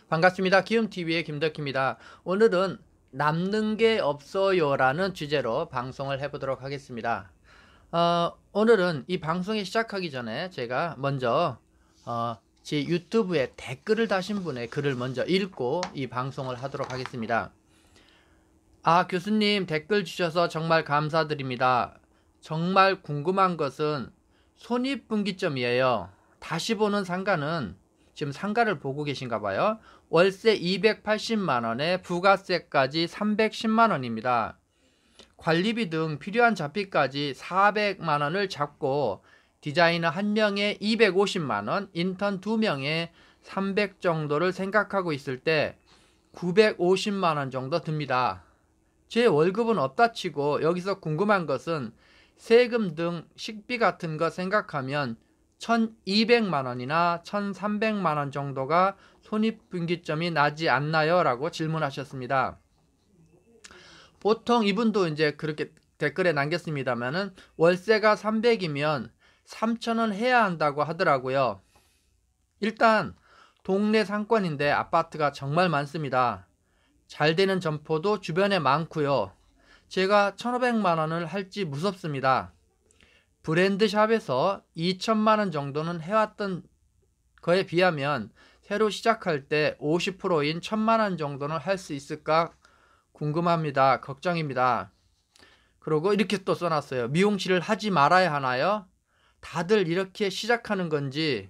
반갑습니다. 기움TV의 김덕희입니다. 오늘은 남는 게 없어요 라는 주제로 방송을 해보도록 하겠습니다. 오늘은 이 방송이 시작하기 전에 제가 먼저 제 유튜브에 댓글을 다신 분의 글을 먼저 읽고 이 방송을 하도록 하겠습니다. 교수님 댓글 주셔서 정말 감사드립니다. 정말 궁금한 것은 손익분기점이에요. 다시 보는 상가는 지금 상가를 보고 계신가 봐요. 월세 280만원에 부가세까지 310만원입니다. 관리비 등 필요한 잡비까지 400만원을 잡고 디자이너 1명에 250만원, 인턴 2명에 300 정도를 생각하고 있을 때 950만원 정도 듭니다. 제 월급은 없다 치고 여기서 궁금한 것은 세금 등 식비 같은 거 생각하면 1200만원이나 1300만원 정도가 손익분기점이 나지 않나요? 라고 질문하셨습니다. 보통 이분도 이제 그렇게 댓글에 남겼습니다만은 월세가 300이면 3000원 해야 한다고 하더라고요. 일단 동네 상권인데 아파트가 정말 많습니다. 잘 되는 점포도 주변에 많고요. 제가 1500만원을 할지 무섭습니다. 브랜드샵에서 2천만원 정도는 해왔던 거에 비하면 새로 시작할 때 50%인 1000만원 정도는 할 수 있을까 궁금합니다. 걱정입니다. 그리고 이렇게 또 써놨어요. 미용실을 하지 말아야 하나요? 다들 이렇게 시작하는 건지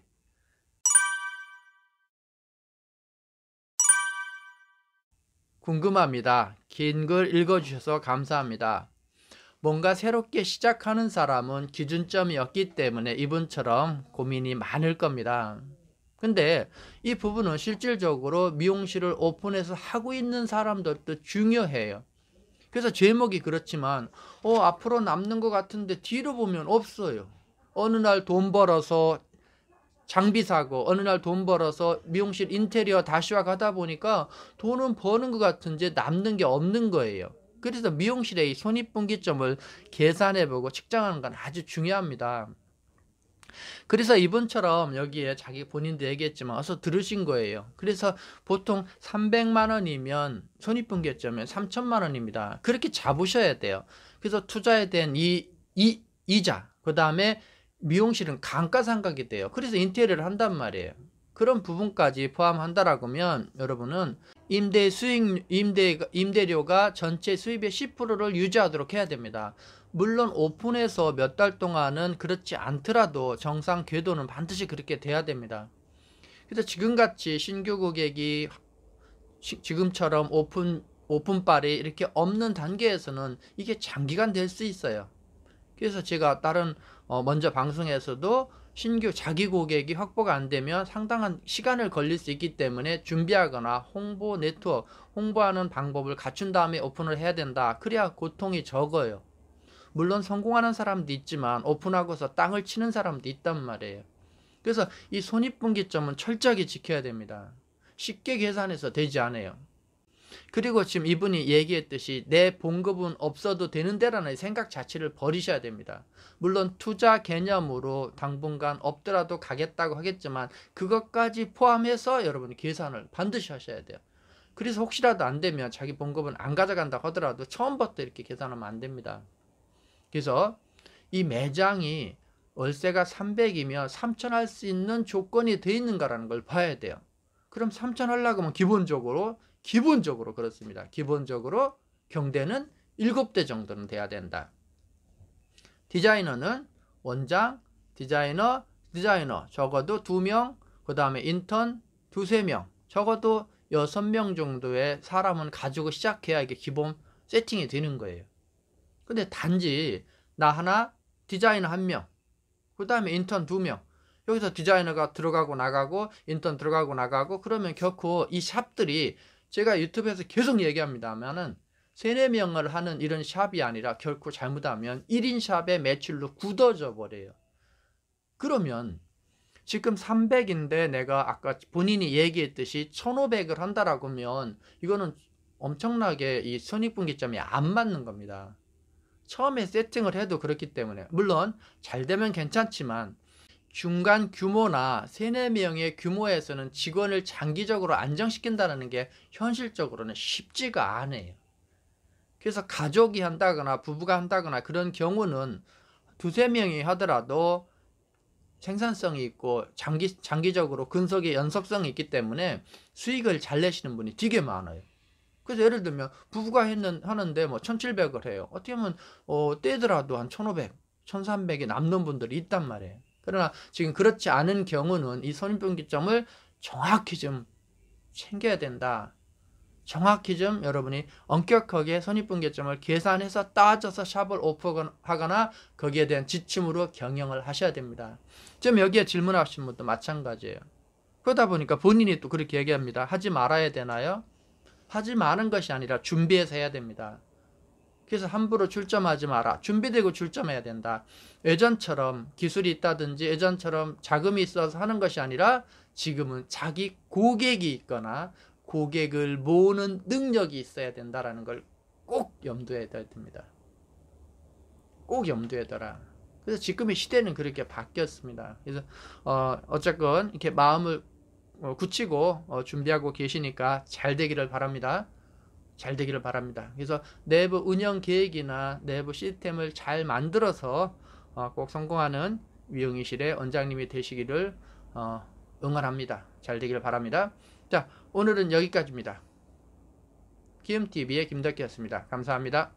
궁금합니다. 긴 글 읽어주셔서 감사합니다. 뭔가 새롭게 시작하는 사람은 기준점이 없기 때문에 이분처럼 고민이 많을 겁니다. 근데 이 부분은 실질적으로 미용실을 오픈해서 하고 있는 사람들도 중요해요. 그래서 제목이 그렇지만 앞으로 남는 것 같은데 뒤로 보면 없어요. 어느 날 돈 벌어서 장비 사고 어느 날 돈 벌어서 미용실 인테리어 다시와 가다 보니까 돈은 버는 것 같은데 남는 게 없는 거예요. 그래서 미용실의 이 손익분기점을 계산해보고 측정하는 건 아주 중요합니다. 그래서 이분처럼 여기에 자기 본인도 얘기했지만 어서 들으신 거예요. 그래서 보통 300만원이면 손익분기점은 3천만원입니다. 그렇게 잡으셔야 돼요. 그래서 투자에 대한 이자, 그 다음에 미용실은 감가상각이 돼요. 그래서 인테리어를 한단 말이에요. 그런 부분까지 포함한다라고 하면 여러분은 임대료가 전체 수입의 10%를 유지하도록 해야 됩니다. 물론 오픈해서 몇 달 동안은 그렇지 않더라도 정상 궤도는 반드시 그렇게 돼야 됩니다. 그래서 지금같이 신규 고객이 지금처럼 오픈빨이 이렇게 없는 단계에서는 이게 장기간 될 수 있어요. 그래서 제가 다른 먼저 방송에서도 신규 자기 고객이 확보가 안 되면 상당한 시간을 걸릴 수 있기 때문에 준비하거나 홍보 네트워크, 홍보하는 방법을 갖춘 다음에 오픈을 해야 된다. 그래야 고통이 적어요. 물론 성공하는 사람도 있지만 오픈하고서 땅을 치는 사람도 있단 말이에요. 그래서 이 손익분기점은 철저하게 지켜야 됩니다. 쉽게 계산해서 되지 않아요. 그리고 지금 이분이 얘기했듯이 내 봉급은 없어도 되는데라는 생각 자체를 버리셔야 됩니다. 물론 투자 개념으로 당분간 없더라도 가겠다고 하겠지만 그것까지 포함해서 여러분이 계산을 반드시 하셔야 돼요. 그래서 혹시라도 안 되면 자기 봉급은 안 가져간다고 하더라도 처음부터 이렇게 계산하면 안 됩니다. 그래서 이 매장이 월세가 300이면 3천 할 수 있는 조건이 돼 있는가라는 걸 봐야 돼요. 그럼 3천 하려고 하면 기본적으로 그렇습니다. 기본적으로 경대는 7대 정도는 돼야 된다. 디자이너는 원장, 디자이너 적어도 2명, 그 다음에 인턴 2~3명, 적어도 6명 정도의 사람은 가지고 시작해야 이게 기본 세팅이 되는 거예요. 근데 단지 나 하나, 디자이너 1명, 그 다음에 인턴 2명, 여기서 디자이너가 들어가고 나가고 인턴 들어가고 나가고 그러면 결코 이 샵들이 제가 유튜브에서 계속 얘기합니다만은 3~4명을 하는 이런 샵이 아니라 결코 잘못하면 1인 샵의 매출로 굳어져 버려요. 그러면 지금 300인데 내가 아까 본인이 얘기했듯이 1500을 한다라고 하면 이거는 엄청나게 이 손익분기점이 안 맞는 겁니다. 처음에 세팅을 해도 그렇기 때문에 물론 잘 되면 괜찮지만 중간 규모나 3, 4명의 규모에서는 직원을 장기적으로 안정시킨다는 게 현실적으로는 쉽지가 않아요. 그래서 가족이 한다거나 부부가 한다거나 그런 경우는 2, 3명이 하더라도 생산성이 있고 장기적으로 근속의 연속성이 있기 때문에 수익을 잘 내시는 분이 되게 많아요. 그래서 예를 들면 부부가 하는데 뭐 1,700을 해요. 어떻게 보면 떼더라도 한 1,500, 1,300이 남는 분들이 있단 말이에요. 그러나 지금 그렇지 않은 경우는 이 선입분기점을 정확히 좀 챙겨야 된다. 정확히 좀 여러분이 엄격하게 선입분기점을 계산해서 따져서 샵을 오픈하거나 거기에 대한 지침으로 경영을 하셔야 됩니다. 지금 여기에 질문하신 분도 마찬가지예요. 그러다 보니까 본인이 또 그렇게 얘기합니다. 하지 말아야 되나요? 하지 마는 것이 아니라 준비해서 해야 됩니다. 그래서 함부로 출점하지 마라. 준비되고 출점해야 된다. 예전처럼 기술이 있다든지 예전처럼 자금이 있어서 하는 것이 아니라 지금은 자기 고객이 있거나 고객을 모으는 능력이 있어야 된다라는 걸 꼭 염두에 둬야 됩니다. 꼭 염두에 둬라. 그래서 지금의 시대는 그렇게 바뀌었습니다. 그래서 어쨌건 이렇게 마음을 굳히고 준비하고 계시니까 잘 되기를 바랍니다. 잘 되기를 바랍니다. 그래서 내부 운영 계획이나 내부 시스템을 잘 만들어서 꼭 성공하는 위용이실의 원장님이 되시기를 응원합니다. 잘 되기를 바랍니다. 자, 오늘은 여기까지입니다. 키움TV의 김덕기였습니다. 감사합니다.